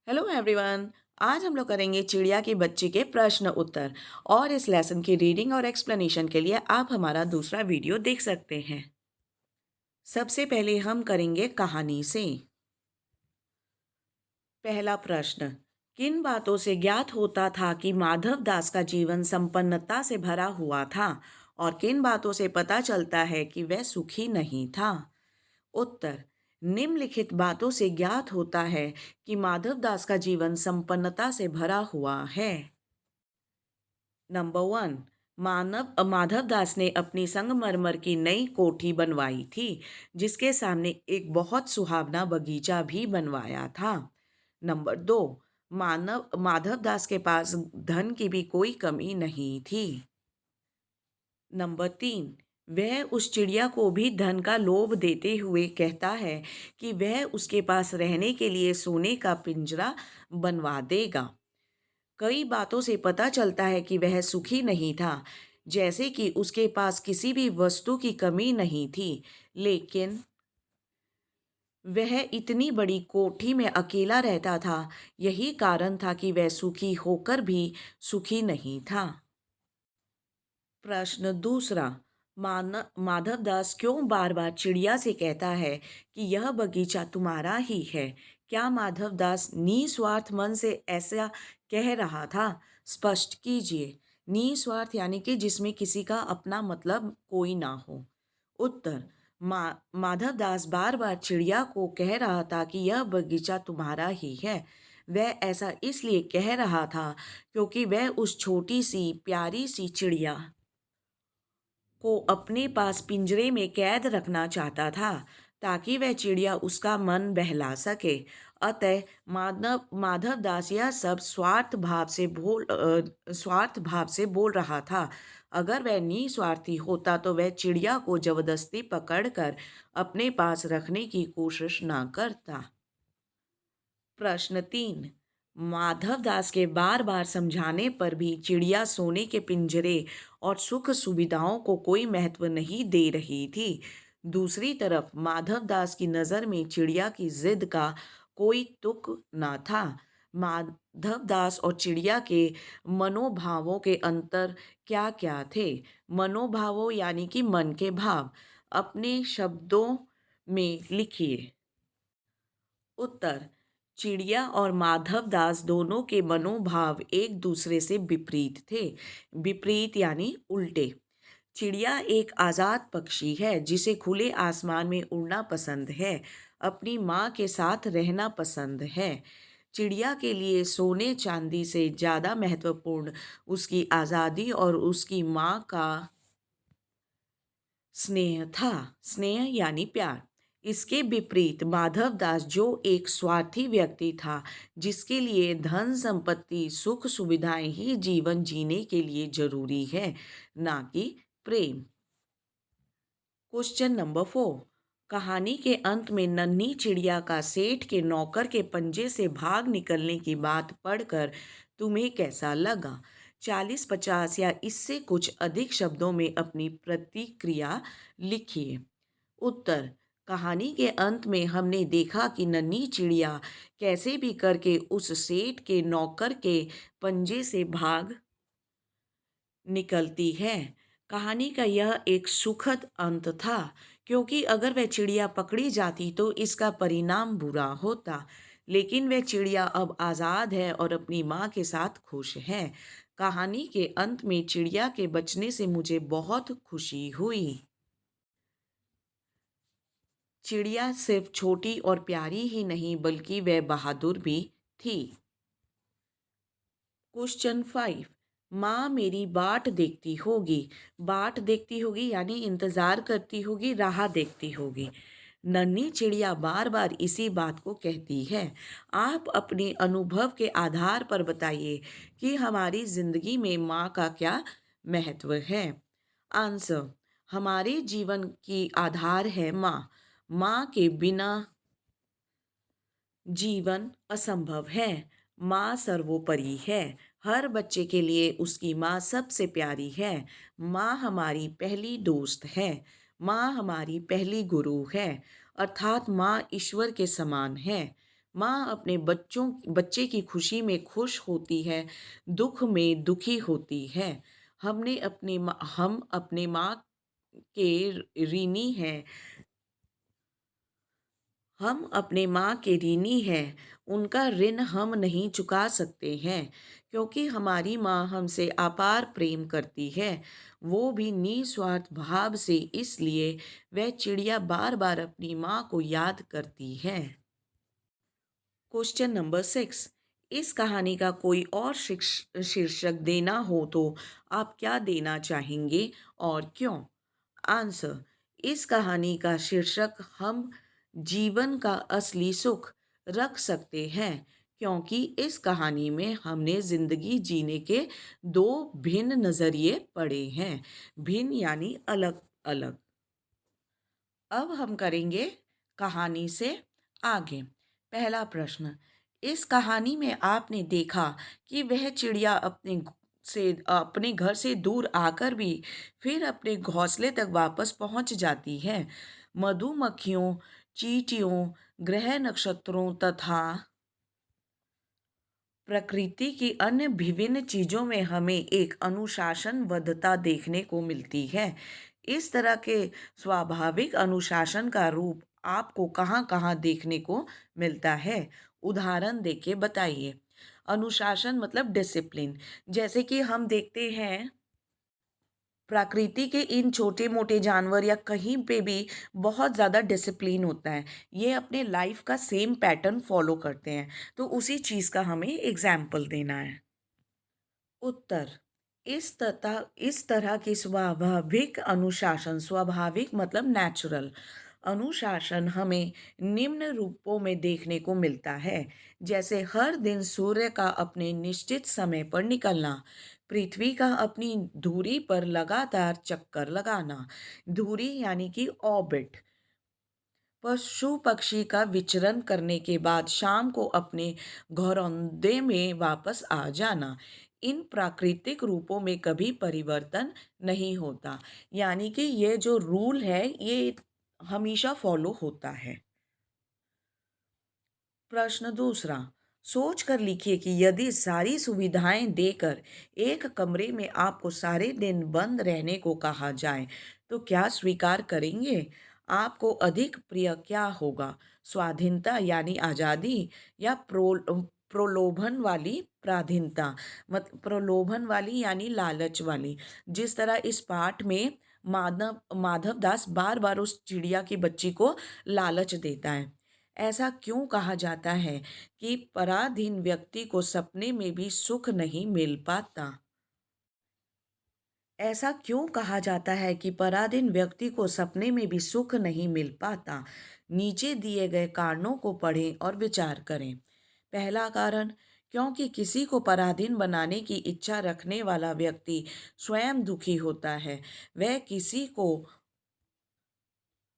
Hello everyone. आज हम लोग करेंगे चिड़िया की बच्ची के प्रश्न उत्तर। और इस लेसन की रीडिंग और एक्सप्लेनेशन के लिए आप हमारा दूसरा वीडियो देख सकते हैं। सबसे पहले हम करेंगे कहानी से। पहला प्रश्न, किन बातों से ज्ञात होता था कि माधव दास का जीवन संपन्नता से भरा हुआ था और किन बातों से पता चलता है कि वह सुखी नहीं था? उत्तर, निम्नलिखित बातों से ज्ञात होता है कि माधव दास का जीवन संपन्नता से भरा हुआ है। नंबर वन, माधव दास ने अपनी संगमरमर की नई कोठी बनवाई थी, जिसके सामने एक बहुत सुहावना बगीचा भी बनवाया था। नंबर दो, माधव दास के पास धन की भी कोई कमी नहीं थी। नंबर तीन, वह उस चिड़िया को भी धन का लोभ देते हुए कहता है कि वह उसके पास रहने के लिए सोने का पिंजरा बनवा देगा। कई बातों से पता चलता है कि वह सुखी नहीं था, जैसे कि उसके पास किसी भी वस्तु की कमी नहीं थी, लेकिन वह इतनी बड़ी कोठी में अकेला रहता था। यही कारण था कि वह सुखी होकर भी सुखी नहीं था। प्रश्न दूसरा, माधव दास क्यों बार बार चिड़िया से कहता है कि यह बगीचा तुम्हारा ही है? क्या माधव दास निस्वार्थ मन से ऐसा कह रहा था? स्पष्ट कीजिए। निस्वार्थ यानी कि जिसमें किसी का अपना मतलब कोई ना हो। उत्तर, माधव दास बार बार चिड़िया को कह रहा था कि यह बगीचा तुम्हारा ही है। वह ऐसा इसलिए कह रहा था क्योंकि वह उस छोटी सी प्यारी सी चिड़िया को अपने पास पिंजरे में कैद रखना चाहता था, ताकि वह चिड़िया उसका मन बहला सके। अतः माधव दास यह सब स्वार्थ भाव से बोल रहा था। अगर वह निस्वार्थी होता तो वह चिड़िया को जबरदस्ती पकड़कर अपने पास रखने की कोशिश ना करता। प्रश्न तीन, माधव दास के बार बार समझाने पर भी चिड़िया सोने के पिंजरे और सुख सुविधाओं को कोई महत्व नहीं दे रही थी। दूसरी तरफ माधव दास की नज़र में चिड़िया की जिद का कोई तुक न था। माधव दास और चिड़िया के मनोभावों के अंतर क्या क्या थे? मनोभावों यानी कि मन के भाव। अपने शब्दों में लिखिए। उत्तर, चिड़िया और माधव दास दोनों के मनोभाव एक दूसरे से विपरीत थे। विपरीत यानी उल्टे। चिड़िया एक आज़ाद पक्षी है जिसे खुले आसमान में उड़ना पसंद है, अपनी माँ के साथ रहना पसंद है। चिड़िया के लिए सोने चांदी से ज़्यादा महत्वपूर्ण उसकी आज़ादी और उसकी माँ का स्नेह था। स्नेह यानी प्यार। इसके विपरीत माधव दास जो एक स्वार्थी व्यक्ति था, जिसके लिए धन संपत्ति सुख सुविधाएं ही जीवन जीने के लिए जरूरी है, ना कि प्रेम। क्वेश्चन नंबर फोर, कहानी के अंत में नन्ही चिड़िया का सेठ के नौकर के पंजे से भाग निकलने की बात पढ़कर तुम्हें कैसा लगा? 40, 50 या इससे कुछ अधिक शब्दों में अपनी प्रतिक्रिया लिखिए। उत्तर, कहानी के अंत में हमने देखा कि नन्ही चिड़िया कैसे भी करके उस सेठ के नौकर के पंजे से भाग निकलती है। कहानी का यह एक सुखद अंत था, क्योंकि अगर वह चिड़िया पकड़ी जाती तो इसका परिणाम बुरा होता। लेकिन वह चिड़िया अब आज़ाद है और अपनी माँ के साथ खुश है। कहानी के अंत में चिड़िया के बचने से मुझे बहुत खुशी हुई। चिड़िया सिर्फ छोटी और प्यारी ही नहीं बल्कि वह बहादुर भी थी। क्वेश्चन फाइव, माँ मेरी बाट देखती होगी। बाट देखती होगी यानी इंतजार करती होगी, राह देखती होगी। नन्ही चिड़िया बार बार इसी बात को कहती है। आप अपने अनुभव के आधार पर बताइए कि हमारी जिंदगी में माँ का क्या महत्व है। आंसर, हमारे जीवन की आधार है माँ। माँ के बिना जीवन असंभव है। माँ सर्वोपरि है। हर बच्चे के लिए उसकी माँ सबसे प्यारी है। माँ हमारी पहली दोस्त है। माँ हमारी पहली गुरु है, अर्थात माँ ईश्वर के समान है। माँ अपने बच्चे की खुशी में खुश होती है, दुःख में दुखी होती है। हम अपने माँ के ऋणी हैं हम अपने माँ के ऋणी हैं, उनका ऋण हम नहीं चुका सकते हैं, क्योंकि हमारी माँ हमसे अपार प्रेम करती है, वो भी निस्वार्थ भाव से, इसलिए वह चिड़िया बार-बार अपनी माँ को याद करती है। Question number 6। इस कहानी का कोई और शीर्षक देना हो तो आप क्या देना चाहेंगे और क्यों? आंसर। इस कहानी का शीर्षक हम जीवन का असली सुख रख सकते हैं, क्योंकि इस कहानी में हमने जिंदगी जीने के दो भिन्न नजरिए पढ़े हैं। भिन्न यानी अलग अलग। अब हम करेंगे कहानी से आगे। पहला प्रश्न। इस कहानी में आपने देखा कि वह चिड़िया अपने घर से दूर आकर भी फिर अपने घोंसले तक वापस पहुंच जाती है। मधुमक्खियों, चींटियों, ग्रह नक्षत्रों तथा प्रकृति की अन्य विभिन्न चीजों में हमें एक अनुशासनबद्धता देखने को मिलती है। इस तरह के स्वाभाविक अनुशासन का रूप आपको कहाँ-कहाँ देखने को मिलता है? उदाहरण देके बताइए। अनुशासन मतलब डिसिप्लिन। जैसे कि हम देखते हैं प्रकृति के इन छोटे-मोटे जानवर या कहीं पे भी बहुत ज़्यादा डिसिप्लिन होता है। ये अपने लाइफ का सेम पैटर्न फ़ॉलो करते हैं। तो उसी चीज़ का हमें एग्ज़ाम्पल देना है। उत्तर। इस तरह की स्वाभाविक अनुशासन, स्वाभाविक मतलब नेचुरल अनुशासन हमें निम्न रूपों में देखने को मिलता है। जैसे हर दिन सूर्य का अपने निश्चित समय पर निकलना, पृथ्वी का अपनी धुरी पर लगातार चक्कर लगाना, धुरी यानी कि ऑर्बिट, पशु पक्षी का विचरण करने के बाद शाम को अपने घरौंदे में वापस आ जाना। इन प्राकृतिक रूपों में कभी परिवर्तन नहीं होता। यानी कि ये जो रूल है ये हमेशा फॉलो होता है। प्रश्न दूसरा। सोच कर लिखिए कि यदि सारी सुविधाएं देकर एक कमरे में आपको सारे दिन बंद रहने को कहा जाए, तो क्या स्वीकार करेंगे? आपको अधिक प्रिय क्या होगा? स्वाधीनता यानी आज़ादी या प्रलोभन वाली पराधीनता? प्रलोभन वाली यानी लालच वाली। जिस तरह इस पाठ में माधव दास बार बार उस चिड़िया की बच्ची को लालच देता है। ऐसा क्यों कहा जाता है कि पराधीन व्यक्ति को सपने में भी सुख नहीं मिल पाता? ऐसा क्यों कहा जाता है कि पराधीन व्यक्ति को सपने में भी सुख नहीं मिल पाता? नीचे दिए गए कारणों को पढ़ें और विचार करें। पहला कारण, क्योंकि किसी को पराधीन बनाने की इच्छा रखने वाला व्यक्ति स्वयं दुखी होता है। वह किसी को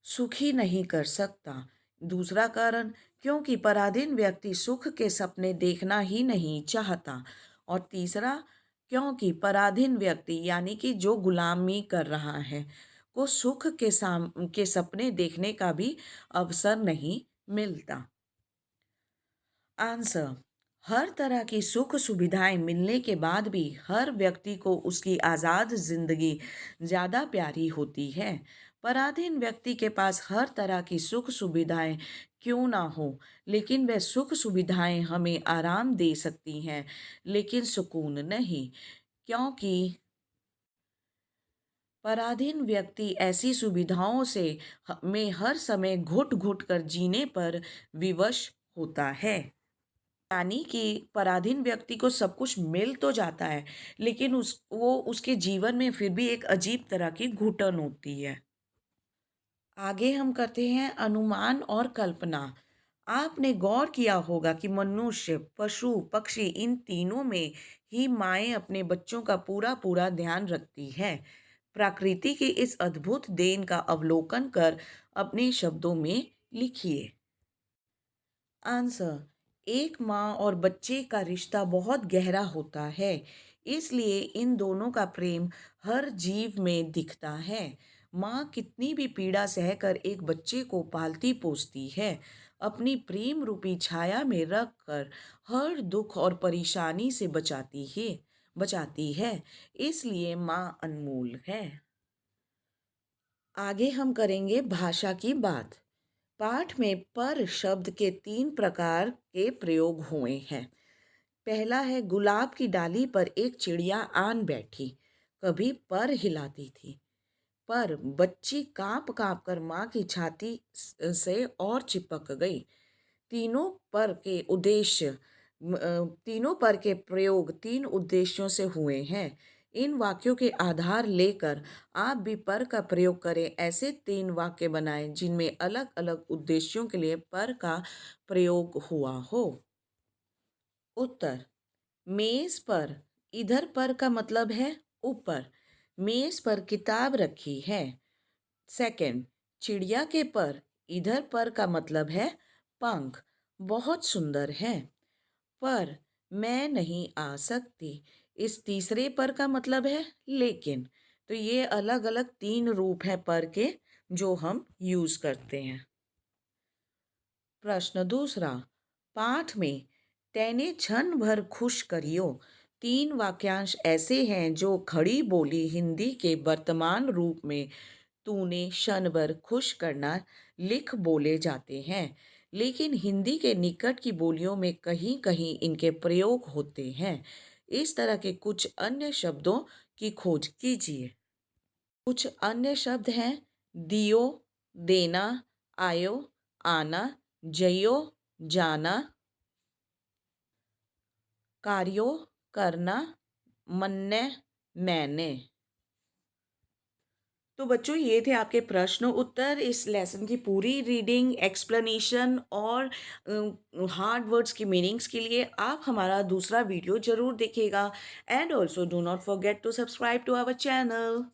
सुखी नहीं कर सकता। दूसरा कारण, क्योंकि पराधीन व्यक्ति सुख के सपने देखना ही नहीं चाहता। और तीसरा, क्योंकि पराधीन व्यक्ति यानी कि जो गुलामी कर रहा है को सुख के सपने देखने का भी अवसर नहीं मिलता। आंसर। हर तरह की सुख सुविधाएं मिलने के बाद भी हर व्यक्ति को उसकी आज़ाद जिंदगी ज़्यादा प्यारी होती है। पराधीन व्यक्ति के पास हर तरह की सुख सुविधाएं क्यों ना हो, लेकिन वह सुख सुविधाएं हमें आराम दे सकती हैं, लेकिन सुकून नहीं। क्योंकि पराधीन व्यक्ति ऐसी सुविधाओं में हर समय घुट घुट कर जीने पर विवश होता है। यानी कि पराधीन व्यक्ति को सब कुछ मिल तो जाता है, लेकिन वो उसके जीवन में फिर भी एक अजीब तरह की घुटन होती है। आगे हम करते हैं अनुमान और कल्पना। आपने गौर किया होगा कि मनुष्य, पशु, पक्षी इन तीनों में ही माएँ अपने बच्चों का पूरा-पूरा ध्यान रखती हैं। प्रकृति की इस अद्भुत देन का अवलोकन कर अपने शब्दों में लिखिए। आंसर। एक माँ और बच्चे का रिश्ता बहुत गहरा होता है, इसलिए इन दोनों का प्रेम हर जीव में दिखता है। माँ कितनी भी पीड़ा सहकर एक बच्चे को पालती पोसती है। अपनी प्रेम रूपी छाया में रखकर हर दुख और परेशानी से बचाती है। इसलिए माँ अनमोल है। आगे हम करेंगे भाषा की बात। पाठ में पर शब्द के 3 प्रकार के प्रयोग हुए हैं। पहला है, गुलाब की डाली पर एक चिड़िया आन बैठी, कभी पर हिलाती थी। पर बच्ची काँप काँप कर माँ की छाती से और चिपक गई। तीनों पर के उद्देश्य तीनों पर के प्रयोग 3 उद्देश्यों से हुए हैं। इन वाक्यों के आधार लेकर आप भी पर का प्रयोग करें। ऐसे 3 वाक्य बनाएं जिनमें अलग अलग उद्देश्यों के लिए पर का प्रयोग हुआ हो। उत्तर, मेज पर। इधर पर का मतलब है ऊपर। मेज पर किताब रखी है। सेकंड, चिड़िया के पर। इधर पर का मतलब है पंख, बहुत सुंदर है। पर मैं नहीं आ सकती, इस तीसरे पर का मतलब है लेकिन। तो ये अलग अलग 3 रूप हैं पर के जो हम यूज करते हैं। प्रश्न दूसरा, पाठ में तैने क्षण भर खुश करियो 3 वाक्यांश ऐसे हैं जो खड़ी बोली हिंदी के वर्तमान रूप में तूने क्षण भर खुश करना लिख बोले जाते हैं, लेकिन हिंदी के निकट की बोलियों में कहीं कहीं इनके प्रयोग होते हैं। इस तरह के कुछ अन्य शब्दों की खोज कीजिए। कुछ अन्य शब्द हैं, दियो, देना, आयो, आना, जइयो, जाना, कार्यो, करना, मन्ने, मैंने। तो बच्चों, ये थे आपके प्रश्न उत्तर। इस लेसन की पूरी रीडिंग, एक्सप्लेनेशन और हार्ड वर्ड्स की मीनिंग्स के लिए आप हमारा दूसरा वीडियो ज़रूर देखिएगा। And also do not forget to subscribe to our channel.